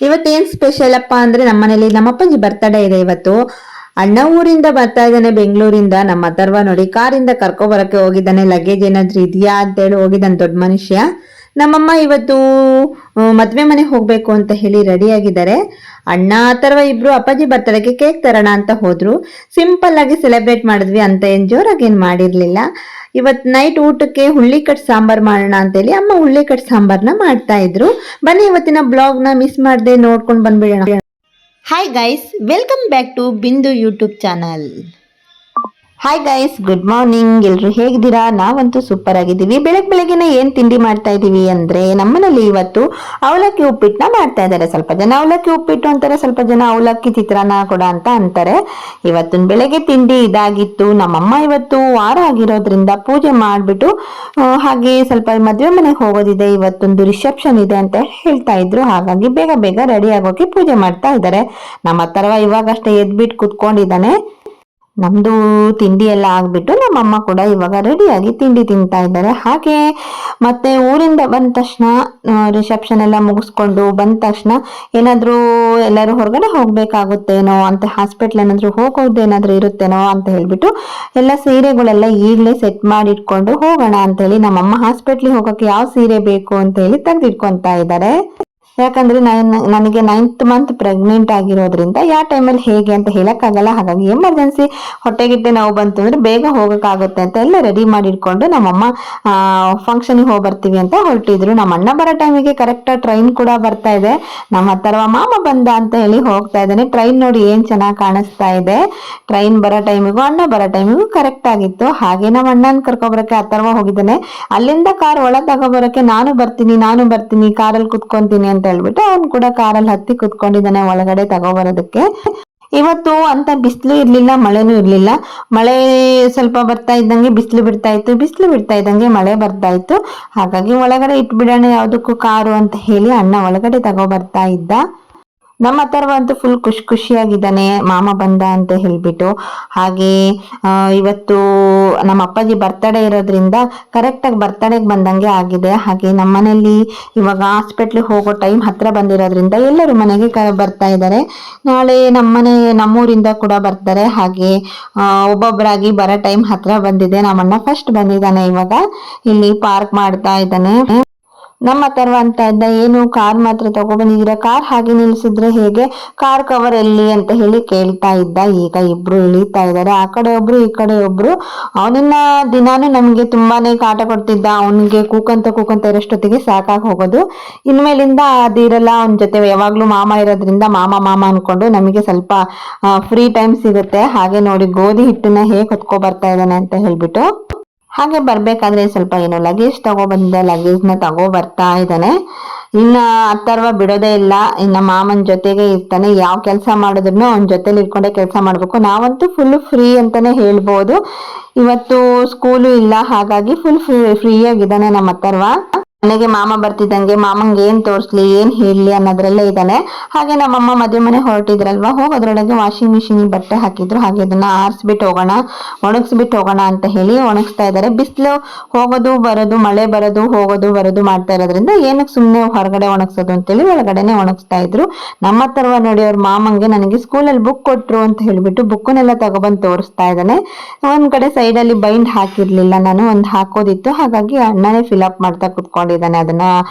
ಇವತ್ತೇನ್ special ಅಪ್ಪ ಅಂದ್ರೆ ನಮ್ಮನೇಲಿ ನಮ್ಮಪ್ಪಂಜಿ ಬರ್ತಡೇ ಇದೆ ಇವತ್ತು. ಅಣ್ಣ ಊರಿಂದ ಬರ್ತಾ ಇದ್ದಾನೆ ಬೆಂಗಳೂರಿಂದ. ನಮ್ಮ ಅಥರ್ವ ನೋಡಿ ಕಾರಿಂದ ಕರ್ಕೊ ಬರಕ್ಕೆ ಹೋಗಿದ್ದಾನೆ. ಲಗೇಜ್ ಏನಾದ್ರೂ ಇದೆಯಾ ಅಂತೇಳಿ ಹೋಗಿದ್ದಾನೆ ದೊಡ್ಡ ಮನುಷ್ಯ. ನಮ್ಮಮ್ಮ ಇವತ್ತು ಮದ್ವೆ ಮನೆಗೆ ಹೋಗ್ಬೇಕು ಅಂತ ಹೇಳಿ ರೆಡಿ ಆಗಿದ್ದಾರೆ. ಅಣ್ಣ ಅಥರ್ವ ಇಬ್ರು ಅಪ್ಪಾಜಿ ಬರ್ತಡೇಗೆ ಕೇಕ್ ತರೋಣ ಅಂತ ಹೋದ್ರು. ಸಿಂಪಲ್ ಆಗಿ ಸೆಲೆಬ್ರೇಟ್ ಮಾಡಿದ್ವಿ, ಅಂತ ಏನ್ ಜೋರಾಗಿ ಏನ್ ಮಾಡಿರ್ಲಿಲ್ಲ. ಇವತ್ ನೈಟ್ ಊಟಕ್ಕೆ ಹುಳ್ಳಿಕಟ್ ಸಾಂಬಾರ್ ಮಾಡೋಣ ಅಂತೇಳಿ ಅಮ್ಮ ಹುಳ್ಳಿಕಟ್ ಸಾಂಬಾರ್ನ ಮಾಡ್ತಾ ಇದ್ರು. ಬನ್ನಿ ಇವತ್ತಿನ ಬ್ಲಾಗ್ ನ ಮಿಸ್ ಮಾಡದೆ ನೋಡ್ಕೊಂಡು ಬಂದ್ಬಿಡೋಣ. Hi guys, welcome back to Bindu YouTube channel. Hi guys, good morning. ಎಲ್ರು ಹೇಗಿದ್ದೀರಾ? ನಾವಂತೂ ಸೂಪರ್ ಆಗಿದ್ದೀವಿ. ಬೆಳಗ್ಗೆನೆ ಏನ್ ತಿಂಡಿ ಮಾಡ್ತಾ ಇದೀವಿ ಅಂದ್ರೆ, ನಮ್ಮನೇಲಿ ಇವತ್ತು ಅವಲಕ್ಕಿ ಉಪ್ಪಿಟ್ಟನ್ನ ಮಾಡ್ತಾ ಇದ್ದಾರೆ. ಸ್ವಲ್ಪ ಜನ ಅವಲಕ್ಕಿ ಉಪ್ಪಿಟ್ಟು ಅಂತಾರೆ, ಸ್ವಲ್ಪ ಜನ ಅವಲಕ್ಕಿ ಚಿತ್ರಾನ್ನ ಕೂಡ ಅಂತ ಅಂತಾರೆ. ಇವತ್ತಿನ ಬೆಳಗ್ಗೆ ತಿಂಡಿ ಇದಾಗಿತ್ತು. ನಮ್ಮಮ್ಮ ಇವತ್ತು ವಾರ ಆಗಿರೋದ್ರಿಂದ ಪೂಜೆ ಮಾಡ್ಬಿಟ್ಟು ಹಾಗೆ ಸ್ವಲ್ಪ ಮದ್ವೆ ಮನೆಗೆ ಹೋಗೋದಿದೆ, ಇವತ್ತೊಂದು ರಿಸೆಪ್ಷನ್ ಇದೆ ಅಂತ ಹೇಳ್ತಾ ಇದ್ರು. ಹಾಗಾಗಿ ಬೇಗ ಬೇಗ ರೆಡಿ ಆಗೋಕೆ ಪೂಜೆ ಮಾಡ್ತಾ ಇದ್ದಾರೆ. ನಮ್ಮ ಅಥರ್ವ ಇವಾಗಷ್ಟೇ ಎದ್ಬಿಟ್ಟು ಕುತ್ಕೊಂಡಿದ್ದಾನೆ. ನಮ್ದು ತಿಂಡಿ ಎಲ್ಲ ಆಗ್ಬಿಟ್ಟು ನಮ್ಮಮ್ಮ ಕೂಡ ಇವಾಗ ರೆಡಿಯಾಗಿ ತಿಂಡಿ ತಿಂತಾ ಇದ್ದಾರೆ. ಹಾಗೆ ಮತ್ತೆ ಊರಿಂದ ಬಂದ ತಕ್ಷಣ ರಿಸೆಪ್ಷನ್ ಎಲ್ಲ ಮುಗಿಸ್ಕೊಂಡು ಬಂದ ತಕ್ಷಣ ಏನಾದ್ರೂ ಎಲ್ಲರೂ ಹೊರಗಡೆ ಹೋಗ್ಬೇಕಾಗುತ್ತೇನೋ ಅಂತ, ಹಾಸ್ಪಿಟ್ಲ್ ಏನಾದ್ರು ಹೋಗೋದೇನಾದ್ರೂ ಇರುತ್ತೇನೋ ಅಂತ ಹೇಳ್ಬಿಟ್ಟು ಎಲ್ಲ ಸೀರೆಗಳೆಲ್ಲ ಈಗಲೇ ಸೆಟ್ ಮಾಡಿ ಇಟ್ಕೊಂಡು ಹೋಗೋಣ ಅಂತ ಹೇಳಿ ನಮ್ಮಮ್ಮ ಹಾಸ್ಪಿಟ್ಲಿಗೆ ಹೋಗೋಕೆ ಯಾವ ಸೀರೆ ಬೇಕು ಅಂತ ಹೇಳಿ ತೆಗೆದಿಟ್ಕೊಂತಾ ಇದ್ದಾರೆ. ಯಾಕಂದ್ರೆ ನನಗೆ 9th ಮಂತ್ ಪ್ರೆಗ್ನೆಂಟ್ ಆಗಿರೋದ್ರಿಂದ ಯಾವ ಟೈಮಲ್ಲಿ ಹೇಗೆ ಅಂತ ಹೇಳಕ್ಕಾಗಲ್ಲ. ಹಾಗಾಗಿ ಎಮರ್ಜೆನ್ಸಿ ಹೊಟ್ಟೆಗಿಟ್ಟೆ ನೋವು ಬಂತು ಅಂದ್ರೆ ಬೇಗ ಹೋಗಕ್ಕಾಗುತ್ತೆ ಅಂತ ಎಲ್ಲ ರೆಡಿ ಮಾಡಿ ಇಟ್ಕೊಂಡು ನಮ್ಮಮ್ಮ ಫಂಕ್ಷನ್ಗೆ ಹೋಗಿ ಬರ್ತೀವಿ ಅಂತ ಹೊರಟಿದ್ರು. ನಮ್ಮ ಅಣ್ಣ ಬರೋ ಟೈಮಿಗೆ ಕರೆಕ್ಟ್ ಟ್ರೈನ್ ಕೂಡ ಬರ್ತಾ ಇದೆ. ನಮ್ಮ ಅಥರ್ವ ಮಾಮ ಬಂದ ಅಂತ ಹೇಳಿ ಹೋಗ್ತಾ ಇದ್ದಾನೆ. ಟ್ರೈನ್ ನೋಡಿ ಏನ್ ಚೆನ್ನಾಗಿ ಕಾಣಿಸ್ತಾ ಇದೆ. ಟ್ರೈನ್ ಬರೋ ಟೈಮಿಗೂ ಅಣ್ಣ ಬರೋ ಟೈಮಿಗೂ ಕರೆಕ್ಟ್ ಆಗಿತ್ತು. ಹಾಗೆ ನಮ್ಮ ಅಣ್ಣನ ಕರ್ಕೊಬರಕ್ಕೆ ಅಥರ್ವ ಹೋಗಿದ್ದಾನೆ. ಅಲ್ಲಿಂದ ಕಾರ್ ಒಳ ತಗೋಬರಕ್ಕೆ ನಾನು ಬರ್ತೀನಿ ಕಾರಲ್ಲಿ ಕುತ್ಕೊಂತೀನಿ ಅಂತ ಹೇಳ್ಬಿಟ್ಟು ಅವ್ನು ಕೂಡ ಕಾರಲ್ಲಿ ಹತ್ತಿ ಕುತ್ಕೊಂಡಿದ್ದಾನೆ ಒಳಗಡೆ ತಗೋಬರೋದಕ್ಕೆ. ಇವತ್ತು ಅಂತ ಬಿಸಿಲು ಇರ್ಲಿಲ್ಲ, ಮಳೆನೂ ಇರ್ಲಿಲ್ಲ. ಮಳೆ ಸ್ವಲ್ಪ ಬರ್ತಾ ಇದ್ದಂಗೆ ಬಿಸಿಲು ಬಿಡ್ತಾ ಇದ್ದಂಗೆ ಮಳೆ ಬರ್ತಾ ಇತ್ತು. ಹಾಗಾಗಿ ಒಳಗಡೆ ಇಟ್ಬಿಡೋಣ ಯಾವ್ದಕ್ಕೂ ಕಾರು ಅಂತ ಹೇಳಿ ಅಣ್ಣ ಒಳಗಡೆ ತಗೋ ಬರ್ತಾ ಇದ್ದ. ನಮ್ಮ ಅಥರ್ವ ಅಂತೂ ಫುಲ್ ಖುಷಿಯಾಗಿದ್ದಾನೆ ಮಾಮ ಬಂದ ಅಂತ ಹೇಳ್ಬಿಟ್ಟು. ಹಾಗೆ ಇವತ್ತು ನಮ್ಮ ಅಪ್ಪಾಜಿ ಬರ್ತಡೇ ಇರೋದ್ರಿಂದ ಕರೆಕ್ಟಾಗಿ ಬರ್ತಡೇಗೆ ಬಂದಂಗೆ ಆಗಿದೆ. ಹಾಗೆ ನಮ್ಮನೇಲಿ ಇವಾಗ ಹಾಸ್ಪಿಟ್ಲಿಗೆ ಹೋಗೋ ಟೈಮ್ ಹತ್ರ ಬಂದಿರೋದ್ರಿಂದ ಎಲ್ಲರೂ ಮನೆಗೆ ಬರ್ತಾ ಇದ್ದಾರೆ. ನಾಳೆ ನಮ್ಮೂರಿಂದ ಕೂಡ ಬರ್ತಾರೆ. ಹಾಗೆ ಒಬ್ಬೊಬ್ಬರಾಗಿ ಬರೋ ಟೈಮ್ ಹತ್ರ ಬಂದಿದೆ. ನಮ್ಮಣ್ಣ ಫಸ್ಟ್ ಬಂದಿದ್ದಾನೆ. ಇವಾಗ ಇಲ್ಲಿ ಪಾರ್ಕ್ ಮಾಡ್ತಾ ಇದ್ದಾನೆ. ನಮ್ಮ ಅಥರ್ವ ಅಂತ ಇದ್ದ, ಏನು ಕಾರ್ ಮಾತ್ರ ತಗೊಬಂದಿದ್ದೀರಾ, ಕಾರ್ ಹಾಗೆ ನಿಲ್ಸಿದ್ರೆ ಹೇಗೆ, ಕಾರ್ ಕವರ್ ಎಲ್ಲಿ ಅಂತ ಹೇಳಿ ಕೇಳ್ತಾ ಇದ್ದ. ಈಗ ಇಬ್ರು ಇಳಿತಾ ಇದ್ದಾರೆ, ಆ ಕಡೆ ಒಬ್ರು ಈ ಕಡೆ ಒಬ್ರು. ಅವನಿನ್ನ ದಿನಾನು ನಮ್ಗೆ ತುಂಬಾನೇ ಕಾಟ ಕೊಡ್ತಿದ್ದ. ಅವನಿಗೆ ಕೂಕಂತ ಇರೋಷ್ಟೊತ್ತಿಗೆ ಸಾಕಾಗಿ ಹೋಗೋದು. ಇನ್ಮೇಲಿಂದ ಅದಿರಲ್ಲ. ಅವನ ಜೊತೆ ಯಾವಾಗ್ಲೂ ಮಾಮ ಇರೋದ್ರಿಂದ ಮಾಮ ಅನ್ಕೊಂಡು ನಮಗೆ ಸ್ವಲ್ಪ ಫ್ರೀ ಟೈಮ್ ಸಿಗುತ್ತೆ. ಹಾಗೆ ನೋಡಿ ಗೋಧಿ ಹಿಟ್ಟನ್ನ ಹೇಗೆ ಹೊತ್ಕೊ ಬರ್ತಾ ಇದ್ದಾನೆ ಅಂತ ಹೇಳ್ಬಿಟ್ಟು. ಹಾಗೆ ಬರ್ಬೇಕಾದ್ರೆ ಸ್ವಲ್ಪ ಏನೋ ಲಗೇಜ್ ತಗೊಬಂದಿದ್ದೆ, ಲಗೇಜ್ನ ತಗೋ ಬರ್ತಾ ಇದ್ದಾನೆ. ಇನ್ನ ಅಥರ್ವ ಬಿಡೋದೇ ಇಲ್ಲ, ಇನ್ನ ಮಾಮನ್ ಜೊತೆಗೆ ಇರ್ತಾನೆ. ಯಾವ ಕೆಲಸ ಮಾಡಿದ್ರು ಅವನ ಜೊತೆಲಿ ಇಟ್ಕೊಂಡೆ ಕೆಲಸ ಮಾಡ್ಬೇಕು. ನಾವಂತೂ ಫುಲ್ ಫ್ರೀ ಅಂತಾನೆ ಹೇಳ್ಬೋದು. ಇವತ್ತು ಸ್ಕೂಲು ಇಲ್ಲ, ಹಾಗಾಗಿ ಫುಲ್ ಫ್ರೀ ಆಗಿದ್ದಾನೆ ನಮ್ಮ ಅಥರ್ವ. ಮನೆಗೆ ಮಾಮ ಬರ್ತಿದ್ದಂಗೆ ಮಾಮಂಗೆ ಏನ್ ತೋರ್ಸ್ಲಿ ಏನ್ ಹೇಳಲಿ ಅನ್ನೋದ್ರಲ್ಲೇ ಇದ್ದಾನೆ. ಹಾಗೆ ನಮ್ಮಮ್ಮ ಮದುವೆ ಮನೆ ಹೊರಟಿದ್ರಲ್ವಾ, ಹೋಗೋದ್ರೊಳಗೆ ವಾಷಿಂಗ್ ಮಿಷಿನ್ ಬಟ್ಟೆ ಹಾಕಿದ್ರು. ಹಾಗೆ ಅದನ್ನ ಆರಿಸ್ಬಿಟ್ಟು ಹೋಗೋಣ, ಒಣಗಿಸ್ಬಿಟ್ಟು ಹೋಗೋಣ ಅಂತ ಹೇಳಿ ಒಣಗಿಸ್ತಾ ಇದ್ದಾರೆ. ಬಿಸಿಲು ಹೋಗೋದು ಬರೋದು, ಮಳೆ ಬರೋದು ಹೋಗೋದು ಬರೋದು ಮಾಡ್ತಾ ಇರೋದ್ರಿಂದ ಏನಕ್ಕೆ ಸುಮ್ಮನೆ ಹೊರಗಡೆ ಒಣಗಿಸೋದು ಅಂತೇಳಿ ಒಳಗಡೆನೆ ಒಣಗಿಸ್ತಾ ಇದ್ರು. ನಮ್ಮ ಅಥರ್ವ ನೋಡಿ ಅವ್ರ ಮಾಮಂಗೆ ನನಗೆ ಸ್ಕೂಲಲ್ಲಿ ಬುಕ್ ಕೊಟ್ರು ಅಂತ ಹೇಳ್ಬಿಟ್ಟು ಬುಕ್ಕನ್ನೆಲ್ಲ ತಗೊಬಂದು ತೋರಿಸ್ತಾ ಇದ್ದಾನೆ. ಒಂದ್ ಕಡೆ ಸೈಡಲ್ಲಿ ಬೈಂಡ್ ಹಾಕಿರ್ಲಿಲ್ಲ, ನಾನು ಒಂದು ಹಾಕೋದಿತ್ತು. ಹಾಗಾಗಿ ಅಣ್ಣನೇ ಫಿಲ್ಅಪ್ ಮಾಡ್ತಾ ಕುತ್ಕೊಂಡು ಅದನ್ನ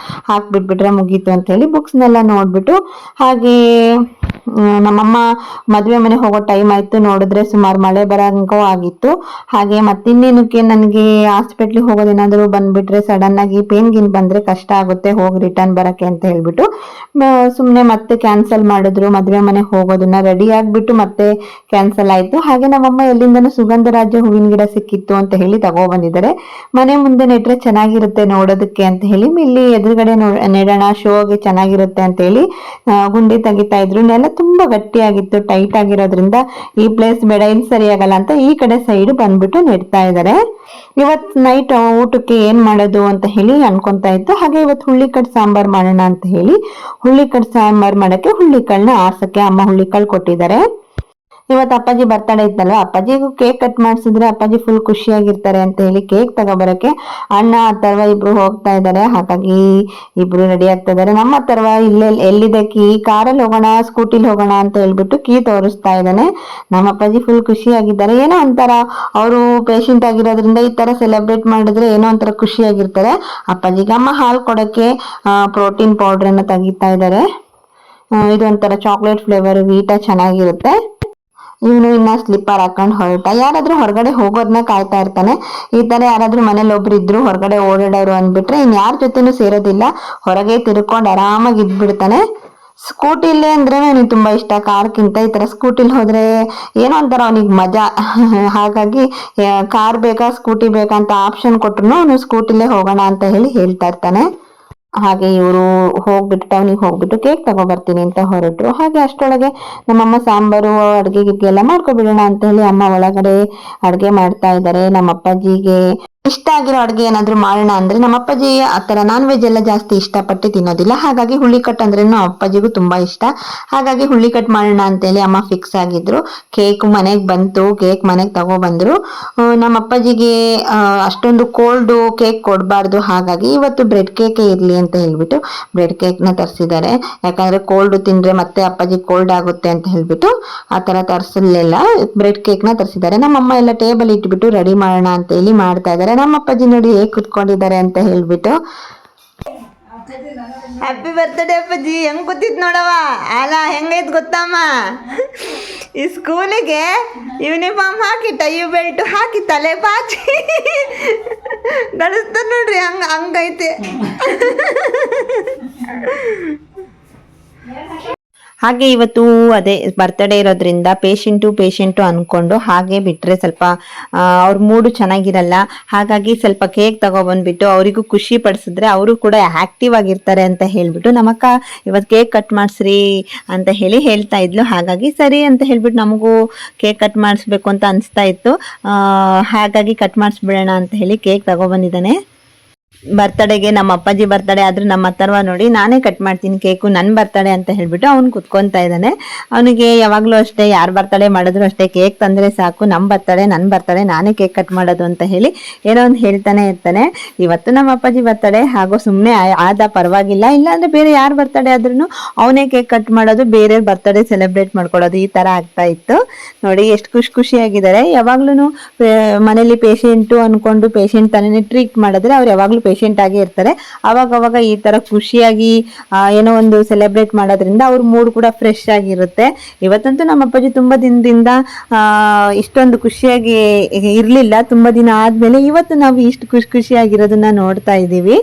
ಹಾಕ್ಬಿಟ್ಬಿಟ್ರೆ ಮುಗೀತು ಅಂತ ಹೇಳಿ ಬುಕ್ಸ್ನೆಲ್ಲ ನೋಡ್ಬಿಟ್ಟು. ಹಾಗೆ ನಮ್ಮಮ್ಮ ಮದ್ವೆ ಮನೆ ಹೋಗೋ ಟೈಮ್ ಆಯ್ತು. ನೋಡಿದ್ರೆ ಸುಮಾರು ಮಳೆ ಬರಂಗೋ ಆಗಿತ್ತು. ಹಾಗೆ ಮತ್ತಿನ್ನೇನಕ್ಕೆ ನನಗೆ ಹಾಸ್ಪಿಟ್ಲಿಗೆ ಹೋಗೋದೇನಾದ್ರು ಬಂದ್ಬಿಟ್ರೆ ಸಡನ್ ಆಗಿ ಪೇನ್ ಗಿನ್ ಬಂದ್ರೆ ಕಷ್ಟ ಆಗುತ್ತೆ ಹೋಗಿ ರಿಟರ್ನ್ ಬರಕ್ಕೆ ಅಂತ ಹೇಳ್ಬಿಟ್ಟು ಸುಮ್ನೆ ಮತ್ತೆ ಕ್ಯಾನ್ಸಲ್ ಮಾಡಿದ್ರು. ಮದ್ವೆ ಮನೆ ಹೋಗೋದನ್ನ ರೆಡಿ ಆಗ್ಬಿಟ್ಟು ಮತ್ತೆ ಕ್ಯಾನ್ಸಲ್ ಆಯ್ತು. ಹಾಗೆ ನಮ್ಮಮ್ಮ ಎಲ್ಲಿಂದನೂ ಸುಗಂಧರಾಜ ಹೂವಿನ ಗಿಡ ಸಿಕ್ಕಿತ್ತು ಅಂತ ಹೇಳಿ ತಗೋ ಬಂದಿದ್ದಾರೆ. ಮನೆ ಮುಂದೆ ನೆಟ್ರೆ ಚೆನ್ನಾಗಿರುತ್ತೆ ನೋಡೋದಕ್ಕೆ ಅಂತ ಹೇಳಿ ಇಲ್ಲಿ ಎದುರುಗಡೆ ನೆಡೋಣ, ಶೋಗೆ ಚೆನ್ನಾಗಿರುತ್ತೆ ಅಂತ ಹೇಳಿ ಗುಂಡಿ ತೆಗಿತಾ ಇದ್ರು. ನೆಲ ತುಂಬಾ ಗಟ್ಟಿಯಾಗಿತ್ತು, ಟೈಟ್ ಆಗಿರೋದ್ರಿಂದ ಈ ಪ್ಲೇಸ್ ಬೇಡ, ಇಲ್ಲಿ ಸರಿಯಾಗಲ್ಲ ಅಂತ ಈ ಕಡೆ ಸೈಡ್ ಬಂದ್ಬಿಟ್ಟು ನೆಡ್ತಾ ಇದ್ದಾರೆ. ಇವತ್ ನೈಟ್ ಊಟಕ್ಕೆ ಏನ್ ಮಾಡೋದು ಅಂತ ಹೇಳಿ ಅನ್ಕೊಂತಾ ಇತ್ತು. ಹಾಗೆ ಇವತ್ತು ಹುಳ್ಳಿಕಟ್ ಸಾಂಬಾರ್ ಮಾಡೋಣ ಅಂತ ಹೇಳಿ ಹುಳ್ಳಿಕಟ್ ಸಾಂಬಾರ್ ಮಾಡಕ್ಕೆ ಹುಳ್ಳಿಕಾಳನ್ನ ಆರ್ಸಕ್ಕೆ ಅಮ್ಮ ಹುಳ್ಳಿಕಾಳು ಕೊಟ್ಟಿದ್ದಾರೆ. ಇವತ್ತು ಅಪ್ಪಾಜಿ ಬರ್ತಡೇ ಇತ್ತಲ್ವ, ಅಪ್ಪಾಜಿಗೂ ಕೇಕ್ ಕಟ್ ಮಾಡಿಸಿದ್ರೆ ಅಪ್ಪಾಜಿ ಫುಲ್ ಖುಷಿಯಾಗಿರ್ತಾರೆ ಅಂತ ಹೇಳಿ ಕೇಕ್ ತಗೋಬರಕ್ಕೆ ಅಣ್ಣ ಅಥರ್ವ ಇಬ್ರು ಹೋಗ್ತಾ ಇದ್ದಾರೆ. ಹಾಗಾಗಿ ಇಬ್ರು ರೆಡಿ ಆಗ್ತಾ ಇದಾರೆ. ನಮ್ಮ ಅಥರ್ವ ಇಲ್ಲೇ ಎಲ್ಲಿದೆ ಕೀ, ಕಾರಲ್ಲಿ ಹೋಗೋಣ ಸ್ಕೂಟಿಲಿ ಹೋಗೋಣ ಅಂತ ಹೇಳ್ಬಿಟ್ಟು ಕೀ ತೋರಿಸ್ತಾ ಇದ್ದಾನೆ. ನಮ್ಮ ಅಪ್ಪಾಜಿ ಫುಲ್ ಖುಷಿಯಾಗಿದ್ದಾರೆ. ಏನೋ ಒಂಥರ ಅವರು ಪೇಷಂಟ್ ಆಗಿರೋದ್ರಿಂದ ಈ ತರ ಸೆಲೆಬ್ರೇಟ್ ಮಾಡಿದ್ರೆ ಏನೋ ಒಂಥರ ಖುಷಿಯಾಗಿರ್ತಾರೆ. ಅಪ್ಪಾಜಿಗೆ ಅಮ್ಮ ಹಾಲು ಕೊಡಕ್ಕೆ ಪ್ರೋಟೀನ್ ಪೌಡರ್ ಅನ್ನ ತೆಗಿತಾ ಇದ್ದಾರೆ. ಇದು ಒಂಥರ ಚಾಕ್ಲೇಟ್ ಫ್ಲೇವರ್ ವೀಟ ಚೆನ್ನಾಗಿರುತ್ತೆ. ಇವನು ಇನ್ನ ಸ್ಲಿಪ್ಪರ್ ಹಾಕೊಂಡು ಹೊರಟ. ಯಾರಾದ್ರೂ ಹೊರಗಡೆ ಹೋಗೋದನ್ನ ಕಾಯ್ತಾ ಇರ್ತಾನೆ. ಈ ತರ ಯಾರಾದ್ರೂ ಮನೇಲಿ ಒಬ್ರು ಇದ್ರು ಹೊರಗಡೆ ಓಡಾಡೋರು ಅಂದ್ಬಿಟ್ರೆ ಇನ್ ಯಾರ ಜೊತೆನೂ ಸೇರೋದಿಲ್ಲ, ಹೊರಗೆ ತಿರ್ಕೊಂಡು ಆರಾಮಾಗಿ ಇದ್ಬಿಡ್ತಾನೆ. ಸ್ಕೂಟಿಲಿ ಅಂದ್ರೆ ನನಗೆ ತುಂಬಾ ಇಷ್ಟ ಕಾರ್ಗಿಂತ. ಈ ತರ ಸ್ಕೂಟಿಲಿ ಹೋದ್ರೆ ಏನೋ ಒಂಥರ ಅವನಿಗೆ ಮಜಾ. ಹಾಗಾಗಿ ಕಾರ್ ಬೇಕಾ ಸ್ಕೂಟಿ ಬೇಕಾ ಅಂತ ಆಪ್ಷನ್ ಕೊಟ್ರು ಅವನು ಸ್ಕೂಟಿಲೇ ಹೋಗೋಣ ಅಂತ ಹೇಳಿ ಹೇಳ್ತಾ ಇರ್ತಾನೆ. ಹಾಗೆ ಇವರು ಹೋಗ್ಬಿಟ್ಟು ಟೌನಿಗೆ ಹೋಗ್ಬಿಟ್ಟು ಕೇಕ್ ತಗೊಬರ್ತೀನಿ ಅಂತ ಹೊರಟ್ರು. ಹಾಗೆ ಅಷ್ಟರೊಳಗೆ ನಮ್ಮಮ್ಮ ಸಾಂಬಾರು ಅಡ್ಗೆ ಗಿಡ್ಗೆ ಎಲ್ಲ ಮಾಡ್ಕೊಬಿಡೋಣ ಅಂತ ಹೇಳಿ ಅಮ್ಮ ಒಳಗಡೆ ಅಡ್ಗೆ ಮಾಡ್ತಾ ಇದ್ದಾರೆ. ನಮ್ಮ ಅಪ್ಪಾಜಿಗೆ ಇಷ್ಟ ಆಗಿರೋ ಅಡ್ಗೆ ಏನಾದ್ರು ಮಾಡೋಣ ಅಂದ್ರೆ, ನಮ್ಮ ಅಪ್ಪಾಜಿ ಆತರ ನಾನ್ ವೆಜ್ ಎಲ್ಲ ಜಾಸ್ತಿ ಇಷ್ಟಪಟ್ಟು ತಿನ್ನೋದಿಲ್ಲ. ಹಾಗಾಗಿ ಹುಳಿ ಕಟ್ ಅಂದ್ರೆ ನಮ್ಮ ಅಪ್ಪಾಜಿಗೂ ತುಂಬಾ ಇಷ್ಟ. ಹಾಗಾಗಿ ಹುಳಿ ಕಟ್ ಮಾಡೋಣ ಅಂತೇಳಿ ಅಮ್ಮ ಫಿಕ್ಸ್ ಆಗಿದ್ರು. ಕೇಕ್ ಮನೆಗ್ ಬಂತು, ಕೇಕ್ ಮನೆಗ್ ತಗೊಬಂದ್ರು. ನಮ್ಮ ಅಪ್ಪಾಜಿಗೆ ಅಷ್ಟೊಂದು ಕೋಲ್ಡ್ ಕೇಕ್ ಕೊಡಬಾರ್ದು, ಹಾಗಾಗಿ ಇವತ್ತು ಬ್ರೆಡ್ ಕೇಕ್ ಇರ್ಲಿ ಅಂತ ಹೇಳ್ಬಿಟ್ಟು ಬ್ರೆಡ್ ಕೇಕ್ ನ ತರಿಸಿದ್ದಾರೆ. ಯಾಕಂದ್ರೆ ಕೋಲ್ಡ್ ತಿಂದ್ರೆ ಮತ್ತೆ ಅಪ್ಪಾಜಿ ಕೋಲ್ಡ್ ಆಗುತ್ತೆ ಅಂತ ಹೇಳ್ಬಿಟ್ಟು ಆತರ ತರಿಸಲಿಲ್ಲ, ಬ್ರೆಡ್ ಕೇಕ್ ನ ತರಿಸಿದ್ದಾರೆ. ನಮ್ಮಮ್ಮ ಎಲ್ಲ ಟೇಬಲ್ ಇಟ್ಬಿಟ್ಟು ರೆಡಿ ಮಾಡೋಣ ಅಂತ ಹೇಳಿ ಮಾಡ್ತಾ ಇದ್ದಾರೆ. ನಮ್ಮ ಅಪ್ಪಾಜಿ ನೋಡಿ ಹೇಗ್ ಕುತ್ಕೊಂಡಿದ್ದಾರೆ ಅಂತ ಹೇಳ್ಬಿಟ್ಟು. ಹ್ಯಾಪಿ ಬರ್ತ್ಡೇ ಅಪ್ಪಾಜಿ. ಹೆಂಗ್ ಕೂತಿದ್ ನೋಡವ, ಅಲ್ಲ ಹೆಂಗೈತ್ ಗೊತ್ತಮ್ಮ, ಈ ಸ್ಕೂಲಿಗೆ ಯೂನಿಫಾರ್ಮ್ ಹಾಕಿ ಟೈ ಬೆಲ್ಟ್ ಹಾಕಿ ತಲೆ ಬಾಚಿ ಗಳಿಸ್ತಾರ ನೋಡ್ರಿ, ಹಂಗೈತೆ. ಹಾಗೆ ಇವತ್ತು ಅದೇ ಬರ್ತ್ಡೇ ಇರೋದ್ರಿಂದ ಪೇಷಂಟು ಅನ್ಕೊಂಡು ಹಾಗೆ ಬಿಟ್ರೆ ಸ್ವಲ್ಪ ಅವ್ರ ಮೂಡು ಚೆನ್ನಾಗಿರಲ್ಲ. ಹಾಗಾಗಿ ಸ್ವಲ್ಪ ಕೇಕ್ ತಗೊಬಂದ್ಬಿಟ್ಟು ಅವರಿಗೂ ಖುಷಿ ಪಡಿಸಿದ್ರೆ ಅವರು ಕೂಡ ಆಕ್ಟಿವ್ ಆಗಿರ್ತಾರೆ ಅಂತ ಹೇಳ್ಬಿಟ್ಟು ನಮ್ಮಕ್ಕ ಇವತ್ತು ಕೇಕ್ ಕಟ್ ಮಾಡಿಸ್ರಿ ಅಂತ ಹೇಳಿ ಹೇಳ್ತಾ ಇದ್ಲು. ಹಾಗಾಗಿ ಸರಿ ಅಂತ ಹೇಳ್ಬಿಟ್ಟು ನಮಗೂ ಕೇಕ್ ಕಟ್ ಮಾಡಿಸ್ಬೇಕು ಅಂತ ಅನಿಸ್ತಾ ಇತ್ತು. ಹಾಗಾಗಿ ಕಟ್ ಮಾಡಿಸ್ಬಿಡೋಣ ಅಂತ ಹೇಳಿ ಕೇಕ್ ತಗೊಬಂದಿದ್ದಾನೆ. ಬರ್ತಡೆಗೆ ನಮ್ಮ ಅಪ್ಪಾಜಿ ಬರ್ತಡೇ ಆದ್ರೂ ನಮ್ಮ ಅಥರ್ವ ನೋಡಿ ನಾನೇ ಕಟ್ ಮಾಡ್ತೀನಿ ಕೇಕು, ನನ್ನ ಬರ್ತಡೇ ಅಂತ ಹೇಳ್ಬಿಟ್ಟು ಅವ್ನು ಕುತ್ಕೊಂತಾ ಇದ್ದಾನೆ. ಅವನಿಗೆ ಯಾವಾಗ್ಲೂ ಅಷ್ಟೇ, ಯಾರು ಬರ್ತಡೇ ಮಾಡಿದ್ರು ಅಷ್ಟೇ ಕೇಕ್ ತಂದ್ರೆ ಸಾಕು, ನನ್ನ ಬರ್ತಡೇ ನಾನೇ ಕೇಕ್ ಕಟ್ ಮಾಡೋದು ಅಂತ ಹೇಳಿ ಏನೋ ಒಂದು ಹೇಳ್ತಾನೆ ಇರ್ತಾನೆ. ಇವತ್ತು ನಮ್ಮ ಅಪ್ಪಾಜಿ ಬರ್ತಡೇ, ಹಾಗೂ ಸುಮ್ಮನೆ ಆದ ಪರವಾಗಿಲ್ಲ, ಇಲ್ಲಾಂದ್ರೆ ಬೇರೆ ಯಾರು ಬರ್ತಡೇ ಆದ್ರೂ ಅವನೇ ಕೇಕ್ ಕಟ್ ಮಾಡೋದು, ಬೇರೆ ಬರ್ತಡೇ ಸೆಲೆಬ್ರೇಟ್ ಮಾಡ್ಕೊಳ್ಳೋದು, ಈ ತರ ಆಗ್ತಾ ಇತ್ತು. ನೋಡಿ ಎಷ್ಟು ಖುಷಿಯಾಗಿದ್ದಾರೆ. ಯಾವಾಗ್ಲೂ ಮನೇಲಿ ಪೇಷಂಟು ಅನ್ಕೊಂಡು ಪೇಷಂಟ್ ತಾನೇ ಟ್ರೀಟ್ ಮಾಡಿದ್ರೆ ಅವ್ರು ಯಾವಾಗ್ಲೂ ಪೇಷಂಟ್ ಆಗಿ ಇರ್ತಾರೆ. ಅವಾಗ ಈ ತರ ಖುಷಿಯಾಗಿ ಏನೋ ಒಂದು ಸೆಲೆಬ್ರೇಟ್ ಮಾಡೋದ್ರಿಂದ ಅವ್ರ ಮೂಡ್ ಕೂಡ ಫ್ರೆಶ್ ಆಗಿರುತ್ತೆ. ಇವತ್ತಂತೂ ನಮ್ಮ ಅಪ್ಪಾಜಿ ತುಂಬಾ ದಿನದಿಂದ ಇಷ್ಟೊಂದು ಖುಷಿಯಾಗಿ ಇರ್ಲಿಲ್ಲ. ತುಂಬಾ ದಿನ ಆದ್ಮೇಲೆ ಇವತ್ತು ನಾವು ಇಷ್ಟು ಖುಷಿಯಾಗಿರೋದನ್ನ ನೋಡ್ತಾ ಇದ್ದೀವಿ.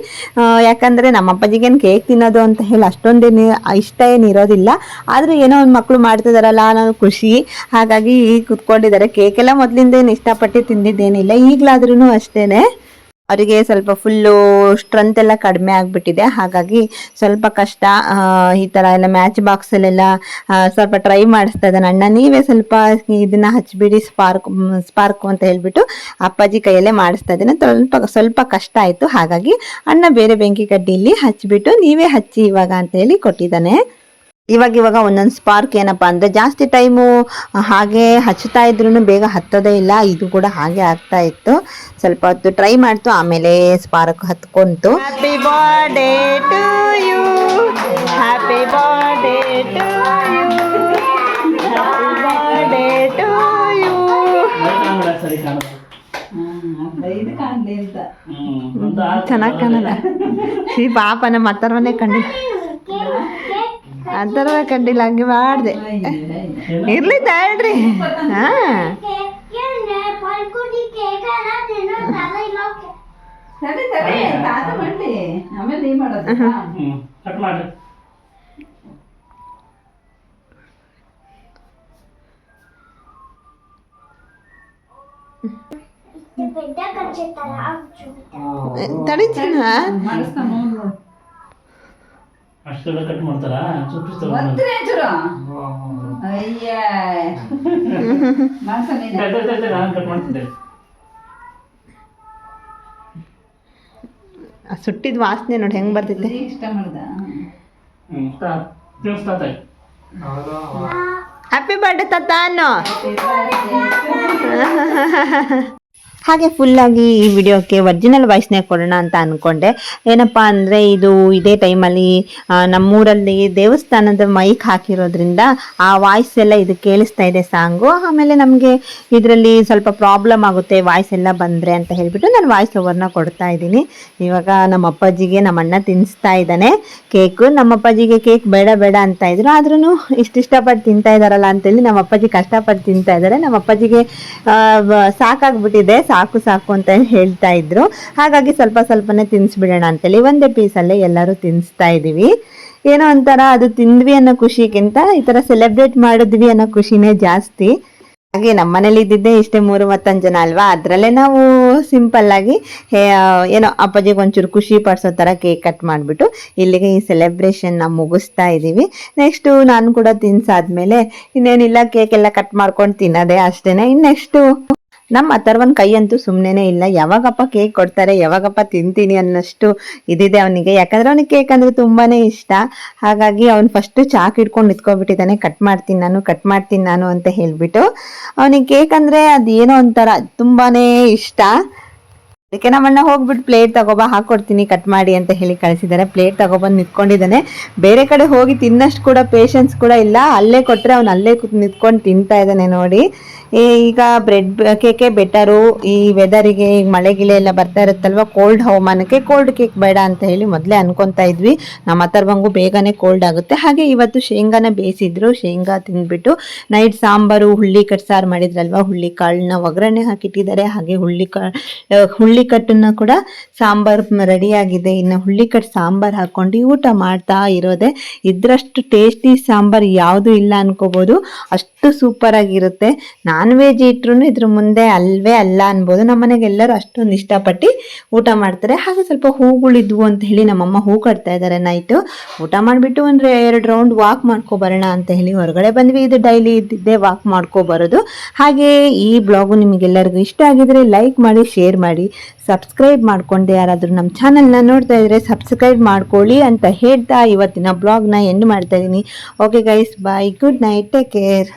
ಯಾಕಂದ್ರೆ ನಮ್ಮ ಅಪ್ಪಾಜಿಗೇನು ಕೇಕ್ ತಿನ್ನೋದು ಅಂತ ಹೇಳಿ ಅಷ್ಟೊಂದೇನು ಇಷ್ಟ ಏನಿರೋದಿಲ್ಲ, ಆದ್ರೂ ಏನೋ ಒಂದು ಮಕ್ಳು ಮಾಡ್ತಿದಾರಲ್ಲ ನಾನು ಖುಷಿ, ಹಾಗಾಗಿ ಕುತ್ಕೊಂಡಿದ್ದಾರೆ. ಕೇಕ್ ಎಲ್ಲ ಮೊದ್ಲಿಂದ ಏನು ಇಷ್ಟಪಟ್ಟು ತಿಂದಿದ್ದೇನಿಲ್ಲ, ಈಗ್ಲಾದ್ರೂ ಅಷ್ಟೇನೆ. ಅವರಿಗೆ ಸ್ವಲ್ಪ ಫುಲ್ಲು ಸ್ಟ್ರೆಂತ್ ಎಲ್ಲ ಕಡಿಮೆ ಆಗಿಬಿಟ್ಟಿದೆ, ಹಾಗಾಗಿ ಸ್ವಲ್ಪ ಕಷ್ಟ. ಈ ಥರ ಎಲ್ಲ ಮ್ಯಾಚ್ ಬಾಕ್ಸಲ್ಲೆಲ್ಲ ಸ್ವಲ್ಪ ಟ್ರೈ ಮಾಡಿಸ್ತಾ ಇದ್ದಾನೆ ಅಣ್ಣ, ನೀವೇ ಸ್ವಲ್ಪ ಇದನ್ನ ಹಚ್ಬಿಡಿ ಸ್ಪಾರ್ಕು ಅಂತ ಹೇಳ್ಬಿಟ್ಟು ಅಪ್ಪಾಜಿ ಕೈಯಲ್ಲೇ ಮಾಡಿಸ್ತಾ ಇದ್ದಾನೆ. ಸ್ವಲ್ಪ ಕಷ್ಟ ಆಯಿತು, ಹಾಗಾಗಿ ಅಣ್ಣ ಬೇರೆ ಬೆಂಕಿ ಕಡ್ಡಿಯಲ್ಲಿ ಹಚ್ಬಿಟ್ಟು ನೀವೇ ಹಚ್ಚಿ ಇವಾಗ ಅಂತ ಹೇಳಿ ಕೊಟ್ಟಿದ್ದಾನೆ. ಇವಾಗ ಒಂದೊಂದು ಸ್ಪಾರ್ಕ್ ಏನಪ್ಪ ಅಂದರೆ ಜಾಸ್ತಿ ಟೈಮು ಹಾಗೆ ಹಚ್ತಾ ಇದ್ರೂ ಬೇಗ ಹತ್ತೋದೇ ಇಲ್ಲ. ಇದು ಕೂಡ ಹಾಗೆ ಆಗ್ತಾ ಇತ್ತು. ಸ್ವಲ್ಪ ಹೊತ್ತು ಟ್ರೈ ಮಾಡ್ತು, ಆಮೇಲೆ ಸ್ಪಾರ್ಕ್ ಹತ್ಕೊಂತು. Happy birthday to you, happy birthday to you, happy birthday to you. ಚೆನ್ನಾಗಿ ಕಾಣಲ್ಲ ಈ ಪಾಪ ನಮ್ಮ ಅಥರ್ವನೇ ಕಂಡಿಲ್ಲ, ಅಥರ್ವ ಕಂಡಿಲ್ಲ, ಹಂಗೆ ಮಾಡಿದೆ. ಇರ್ಲಿ ತಾಳ್ರಿ. ತಡಿ ಚಿನ್ನ, ಅಷ್ಟೆಲ್ಲ ಕಟ್ ಮಾಡ್ತಾರಾ? ಸುಟ್ಟಿದ ವಾಸನೆ ನೋಡಿ ಹೆಂಗ್ ಬರ್ತೈತೆ. ಇಷ್ಟ ಮಾಡ್ದ ಹ್ಯಾಪಿ ಬರ್ಡೇ ತಾತ ಅನ್ನೋ. ಹಾಗೆ ಫುಲ್ಲಾಗಿ ಈ ವಿಡಿಯೋಕ್ಕೆ ಒರಿಜಿನಲ್ ವಾಯ್ಸ್ನೇ ಕೊಡೋಣ ಅಂತ ಅಂದ್ಕೊಂಡೆ. ಏನಪ್ಪ ಅಂದರೆ ಇದು ಇದೇ ಟೈಮಲ್ಲಿ ನಮ್ಮೂರಲ್ಲಿ ದೇವಸ್ಥಾನದ ಮೈಕ್ ಹಾಕಿರೋದ್ರಿಂದ ಆ ವಾಯ್ಸ್ ಎಲ್ಲ ಇದು ಕೇಳಿಸ್ತಾ ಇದೆ ಸಾಂಗು. ಆಮೇಲೆ ನಮಗೆ ಇದರಲ್ಲಿ ಸ್ವಲ್ಪ ಪ್ರಾಬ್ಲಮ್ ಆಗುತ್ತೆ ವಾಯ್ಸ್ ಎಲ್ಲ ಬಂದರೆ ಅಂತ ಹೇಳಿಬಿಟ್ಟು ನಾನು ವಾಯ್ಸ್ ಓವರ್ನ ಕೊಡ್ತಾ ಇದ್ದೀನಿ. ಇವಾಗ ನಮ್ಮ ಅಪ್ಪಾಜಿಗೆ ನಮ್ಮ ಅಣ್ಣ ತಿನ್ನಿಸ್ತಾ ಇದ್ದಾನೆ ಕೇಕು. ನಮ್ಮ ಅಪ್ಪಾಜಿಗೆ ಕೇಕ್ ಬೇಡ ಬೇಡ ಅಂತ ಇದ್ರು, ಆದ್ರೂ ಇಷ್ಟಪಟ್ಟು ತಿಂತಾ ಇದ್ದಾರಲ್ಲ ಅಂತೇಳಿ ನಮ್ಮ ಅಪ್ಪಾಜಿ ಕಷ್ಟಪಟ್ಟು ತಿಂತಾ ಇದ್ದಾರೆ. ನಮ್ಮ ಅಪ್ಪಾಜಿಗೆ ಸಾಕಾಗ್ಬಿಟ್ಟಿದೆ, ಸಾಕು ಅಂತ ಹೇಳ್ತಾ ಇದ್ರು. ಹಾಗಾಗಿ ಸ್ವಲ್ಪನೇ ತಿನ್ನಿಸ್ಬಿಡೋಣ ಅಂತೇಳಿ ಒಂದೇ ಪೀಸಲ್ಲೇ ಎಲ್ಲರೂ ತಿನ್ನಿಸ್ತಾ ಇದ್ದೀವಿ. ಏನೋ ಒಂಥರ ಅದು ತಿಂದ್ವಿ ಅನ್ನೋ ಖುಷಿಗಿಂತ ಈ ಥರ ಸೆಲೆಬ್ರೇಟ್ ಮಾಡಿದ್ವಿ ಅನ್ನೋ ಖುಷಿನೇ ಜಾಸ್ತಿ. ಹಾಗೆ ನಮ್ಮ ಮನೇಲಿ ಇದ್ದಿದ್ದೆ ಇಷ್ಟೇ 30 ಜನ ಅಲ್ವಾ, ಅದರಲ್ಲೇ ನಾವು ಸಿಂಪಲ್ ಆಗಿ ಏನೋ ಅಪ್ಪಾಜಿಗೆ ಒಂಚೂರು ಖುಷಿ ಪಡಿಸೋ ಥರ ಕೇಕ್ ಕಟ್ ಮಾಡಿಬಿಟ್ಟು ಇಲ್ಲಿಗೆ ಈ ಸೆಲೆಬ್ರೇಷನ್ನ ಮುಗಿಸ್ತಾ ಇದ್ದೀವಿ. ನೆಕ್ಸ್ಟು ನಾನು ಕೂಡ ತಿನ್ಸಾದ್ಮೇಲೆ ಇನ್ನೇನಿಲ್ಲ, ಕೇಕ್ ಎಲ್ಲ ಕಟ್ ಮಾಡ್ಕೊಂಡು ತಿನ್ನೋದೇ ಅಷ್ಟೇನೆ. ಇನ್ನು ನೆಕ್ಸ್ಟು ನಮ್ಮ ಅಥರ್ವನ್ ಕೈ ಅಂತೂ ಸುಮ್ಮನೆ ಇಲ್ಲ, ಯಾವಾಗಪ್ಪ ಕೇಕ್ ಕೊಡ್ತಾರೆ ಯಾವಾಗಪ್ಪ ತಿಂತೀನಿ ಅನ್ನೋಷ್ಟು ಇದಿದೆ ಅವನಿಗೆ. ಯಾಕಂದ್ರೆ ಅವನಿಗೆ ಕೇಕ್ ಅಂದರೆ ತುಂಬಾ ಇಷ್ಟ. ಹಾಗಾಗಿ ಅವ್ನು ಫಸ್ಟು ಚಾಕ್ ಹಿಡ್ಕೊಂಡು ನಿಂತ್ಕೊಬಿಟ್ಟಿದ್ದಾನೆ, ಕಟ್ ಮಾಡ್ತೀನಿ ನಾನು ಅಂತ ಹೇಳಿಬಿಟ್ಟು. ಅವನಿಗೆ ಕೇಕ್ ಅಂದರೆ ಅದೇನೋ ಒಂಥರ ತುಂಬಾ ಇಷ್ಟ. ಅದಕ್ಕೆ ನಮ್ಮಣ್ಣ ಹೋಗ್ಬಿಟ್ಟು ಪ್ಲೇಟ್ ತಗೋಬಾ ಹಾಕೊಡ್ತೀನಿ ಕಟ್ ಮಾಡಿ ಅಂತ ಹೇಳಿ ಕಳಿಸಿದ್ದಾರೆ. ಪ್ಲೇಟ್ ತಗೊಬಂದು ನಿಂತ್ಕೊಂಡಿದ್ದಾನೆ. ಬೇರೆ ಕಡೆ ಹೋಗಿ ತಿನ್ನಷ್ಟು ಕೂಡ ಪೇಷನ್ಸ್ ಕೂಡ ಇಲ್ಲ, ಅಲ್ಲೇ ಕೊಟ್ಟರೆ ಅವ್ನು ಅಲ್ಲೇ ನಿಂತ್ಕೊಂಡು ತಿಂತಾ ಇದ್ದಾನೆ ನೋಡಿ. ಈಗ ಬ್ರೆಡ್ ಕೇಕೆ ಬೆಟರು ಈ ವೆದರಿಗೆ. ಈಗ ಮಳೆ ಗಿಳೆ ಎಲ್ಲ ಬರ್ತಾ ಇರುತ್ತಲ್ವ, ಕೋಲ್ಡ್ ಹವಾಮಾನಕ್ಕೆ ಕೋಲ್ಡ್ ಕೇಕ್ ಬೇಡ ಅಂತ ಹೇಳಿ ಮೊದಲೇ ಅನ್ಕೊತಾ ಇದ್ವಿ. ನಮ್ಮ ಅಥರ್ವಂಗೂ ಬೇಗನೆ ಕೋಲ್ಡ್ ಆಗುತ್ತೆ. ಹಾಗೆ ಇವತ್ತು ಶೇಂಗಾನ ಬೇಯಿಸಿದ್ರು, ಶೇಂಗಾ ತಿಂದ್ಬಿಟ್ಟು ನೈಟ್ ಸಾಂಬಾರು ಹುಳ್ಳಿ ಕಟ್ ಸಾರು ಮಾಡಿದ್ರಲ್ವ, ಹುಳ್ಳಿ ಕಾಳನ್ನ ಒಗ್ಗರಣೆ ಹಾಕಿಟ್ಟಿದ್ದಾರೆ. ಹಾಗೆ ಹುಳ್ಳಿ ಕಟ್ಟನ್ನ ಕೂಡ ಸಾಂಬಾರ್ ರೆಡಿ ಆಗಿದೆ. ಇನ್ನು ಹುಳ್ಳಿ ಕಟ್ ಸಾಂಬಾರ್ ಹಾಕೊಂಡು ಊಟ ಮಾಡ್ತಾ ಇರೋದೆ. ಇದ್ರಷ್ಟು ಟೇಸ್ಟಿ ಸಾಂಬಾರ್ ಯಾವುದು ಇಲ್ಲ ಅನ್ಕೋಬಹುದು, ಅಷ್ಟು ಸೂಪರ್ ಆಗಿರುತ್ತೆ. ನಾನ್ ವೆಜ್ ಇಟ್ರು ಇದ್ರ ಮುಂದೆ ಅಲ್ವೇ ಅಲ್ಲ ಅನ್ಬೋದು. ನಮ್ಮ ಮನೆಗೆ ಎಲ್ಲರೂ ಅಷ್ಟೊಂದು ಇಷ್ಟಪಟ್ಟು ಊಟ ಮಾಡ್ತಾರೆ. ಹಾಗೆ ಸ್ವಲ್ಪ ಹೂಗಳಿದ್ವು ಅಂತ ಹೇಳಿ ನಮ್ಮಮ್ಮ ಹೂ ಕಟ್ತಾ ಇದ್ದಾರೆ. ನೈಟು ಊಟ ಮಾಡಿಬಿಟ್ಟು ಒಂದು 2 ರೌಂಡ್ ವಾಕ್ ಮಾಡ್ಕೊಬರೋಣ ಅಂತ ಹೇಳಿ ಹೊರಗಡೆ ಬಂದ್ವಿ. ಇದು ಡೈಲಿ ಇದ್ದಿದ್ದೆ ವಾಕ್ ಮಾಡ್ಕೊಬರೋದು. ಹಾಗೆ ಈ ಬ್ಲಾಗು ನಿಮಗೆಲ್ಲರಿಗೂ ಇಷ್ಟ ಆಗಿದ್ರೆ ಲೈಕ್ ಮಾಡಿ, ಶೇರ್ ಮಾಡಿ, ಸಬ್ಸ್ಕ್ರೈಬ್ ಮಾಡ್ಕೊಂಡು ಯಾರಾದರೂ ನಮ್ಮ ಚಾನಲ್ನ ನೋಡ್ತಾ ಇದ್ರೆ ಸಬ್ಸ್ಕ್ರೈಬ್ ಮಾಡ್ಕೊಳ್ಳಿ ಅಂತ ಹೇಳ್ತಾ ಇವತ್ತಿನ ಬ್ಲಾಗ್ನ ಎಂಡ್ ಮಾಡ್ತಾ ಇದ್ದೀನಿ. ಓಕೆ ಗೈಸ್, ಬಾಯ್, ಗುಡ್ ನೈಟ್, ಟೇಕ್ ಕೇರ್.